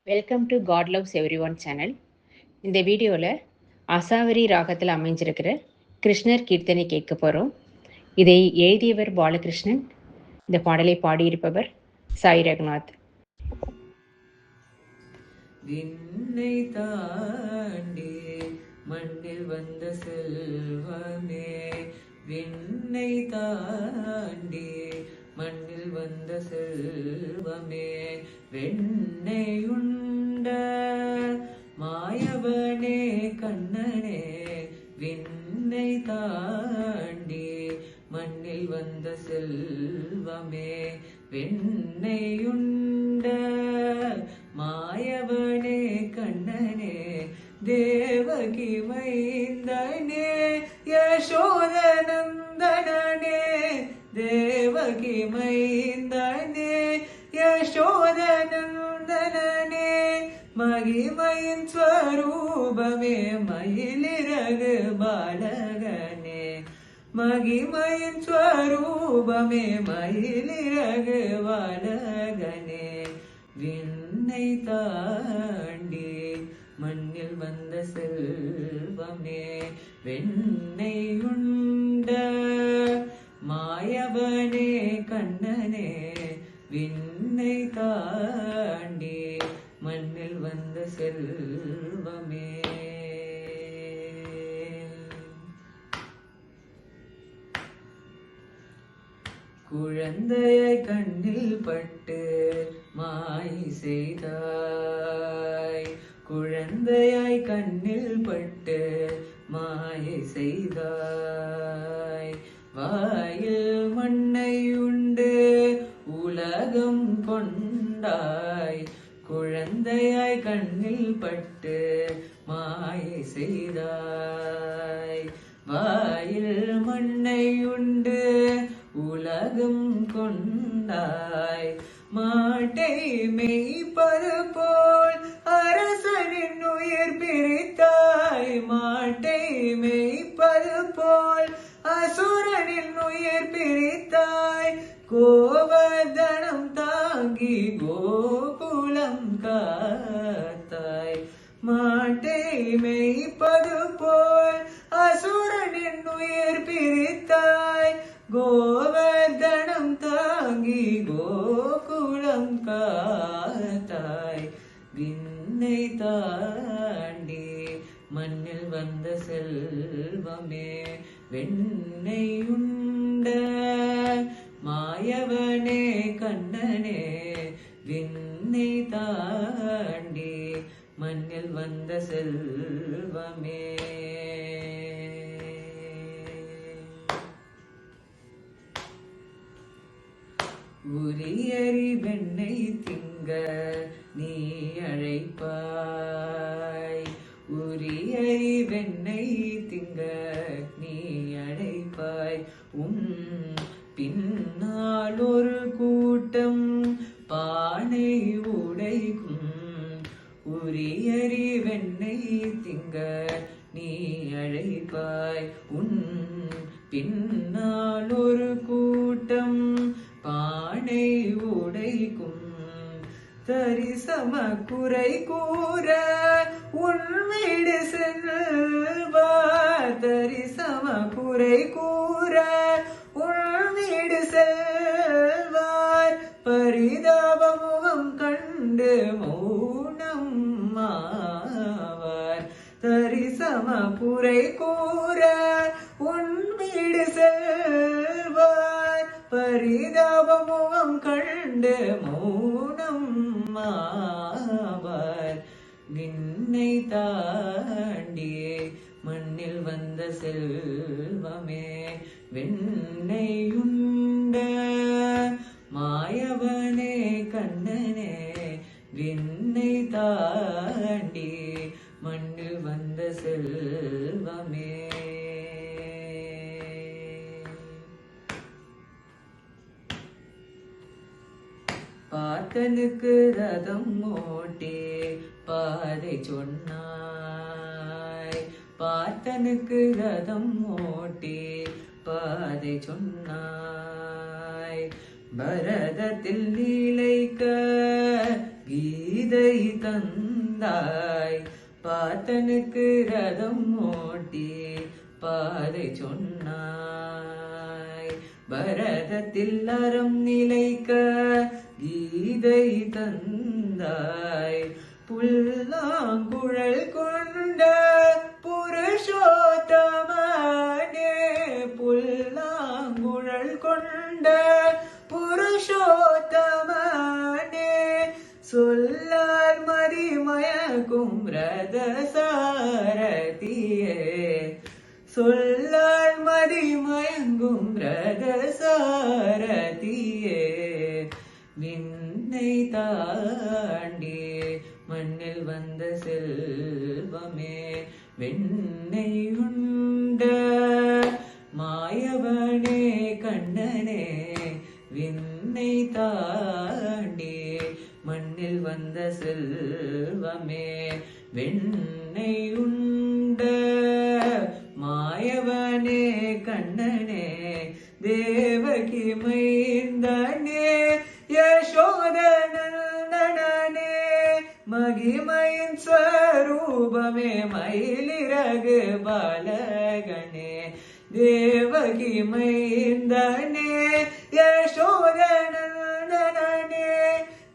Welcome to God loves everyone channel. இந்த வீடியோவில் அசாவரி ராகத்தில் அமைஞ்சிருக்கிற கிருஷ்ணர் கீர்த்தனை கேட்க போகிறோம். இதை எழுதியவர் பாலகிருஷ்ணன். இந்த பாடலை பாடியிருப்பவர் சாய் ரகுநாத். விண்ணை தாண்டி மண்ணில் வந்த செல்வமே, விண்ணை தாண்டி மண்ணில் வந்த செல்வமே, வெண்ணையுண்ட மாயவனே கண்ணனே, விண்ணை தாண்டி மண்ணில் வந்த செல்வமே, வெண்ணையுண்ட மாயவனே கண்ணனே, தேவகி மைந்தனே யசோதநந்தனனே, தேவகி மைந்தனே யசோதநந்தனனே, மகிமையின் ஸ்வரூபமே மயிலிறகு பாலகனே, மகிமையின் ஸ்வரூபமே மயிலிறகு பாலகனே, விண்ணை தாண்டி மண்ணில் வந்த செல்வமே, வெண்ணையுண்ட மாயவனே கண்ணனே, விண்ணை தாண்டி மண்ணில் வந்த செல்வமே. குழந்தையை கண்ணில் பட்டு மாய் செய்தாய், குழந்தையாய் கண்ணில் பட்டு மாயை செய்தாய், வாயில் மண்ணை உண்டு உலகம் கொண்டாய், குழந்தையாய் கண்ணில் பட்டு மாயை செய்தாய், வாயில் மண்ணை உண்டு உலகம் கொண்டாய், மாட்டை மெய்ப்பது போல் அரசனின் உயிர் பிரித்தாய், மாட்டை மெய்ப்பது போல் அசுரனின் உயிர் பிரித்தாய், கோவர்தனம் தாங்கி கோகுலம் காத்தாய், மாட்டை மெய்ப்பது போல் அசுரனின் உயிர் பிரித்தாய், கோவர்தனம் தாங்கி கோகுலம் காத்தாய், விண்ணை தாண்டி மண்ணில் வந்த செல்வமே, வெண்ணையுண்ட மாயவனே கண்ணனே, விண்ணை தாண்டி மண்ணில் வந்த செல்வமே. உரியரி வெண்ணை திங்க நீ அழைப்பாய், உரியரி வெண்ணை திங்க நீ அழைப்பாய், உன் பின்னால் ஒரு கூட்டம் பானை உடைக்கும், உரியரி வெண்ணை திங்க நீ அழைப்பாய், உன் பின்னால் ஒரு கூட்டம் பானை உடைக்கும், தரிசம குறை கூற உன் வீடு செல்வார், தரிசம குறை கூற உன் வீடு செல்வார், பரிதாபமுகம் கண்டு மௌனம் ஆவார், தரிசம குறை கூற உன் வீடு செல்வார், பரிதாபமுகம் கண்டு மௌனம் ஆவார், விண்ணை தாண்டி மண்ணில் வந்த செல்வமே, வெண்ணையுண்ட மாயவனே கண்ணனே, விண்ணை தாண்டி மண்ணில் வந்த செல்வமே. பார்த்தனுக்கு ரதம் ஓட்டி பாதை சொன்னாய், பார்த்தனுக்கு ரதம் ஓட்டி பாதை சொன்னாய், பரதத்தில் நீலைக்க கீத கீதை தந்தாய், பார்த்தனுக்கு ரதம் ஓட்டி பாதை சொன்னாய். பரதத்தில் அறம் நிலைக்க கீதை தந்தாய், புல்லாங்குழல் கொண்ட புருஷோத்தமனே, புல்லாங்குழல் கொண்ட புருஷோத்தமனே, சொல்லார் மதிமயக்கும் ரத சாரதியே, சொல்லார் மதிமயங்கும் ரத சாரதியே. விண்ணை தாண்டி மண்ணில் வந்த செல்வமே, வெண்ணை உண்ட மாயவனே கண்ணனே, விண்ணை தாண்டி மண்ணில் வந்த செல்வமே, வெண்ணை உண்ட மாயவனே கண்ணனே, தேவகி மைந்தனே யசோதனந்தனனே, மகிமையின் ஸ்வரூபமே மயிலிறகு பாலகனே, தேவகி மைந்தனே யசோதனந்தனனே,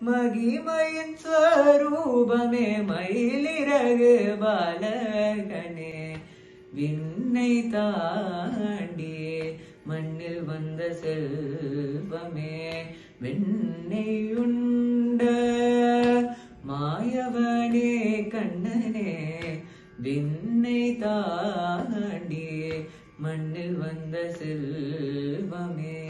மகிமையின் ஸ்வரூபமே மயிலிறகு பாலகனே. விண்ணை தாண்டி மண்ணில் வந்த செல்வமே, வெண்ணை உண்ட மாயவனே கண்ணனே, விண்ணை தாண்டி மண்ணில் வந்த செல்வமே.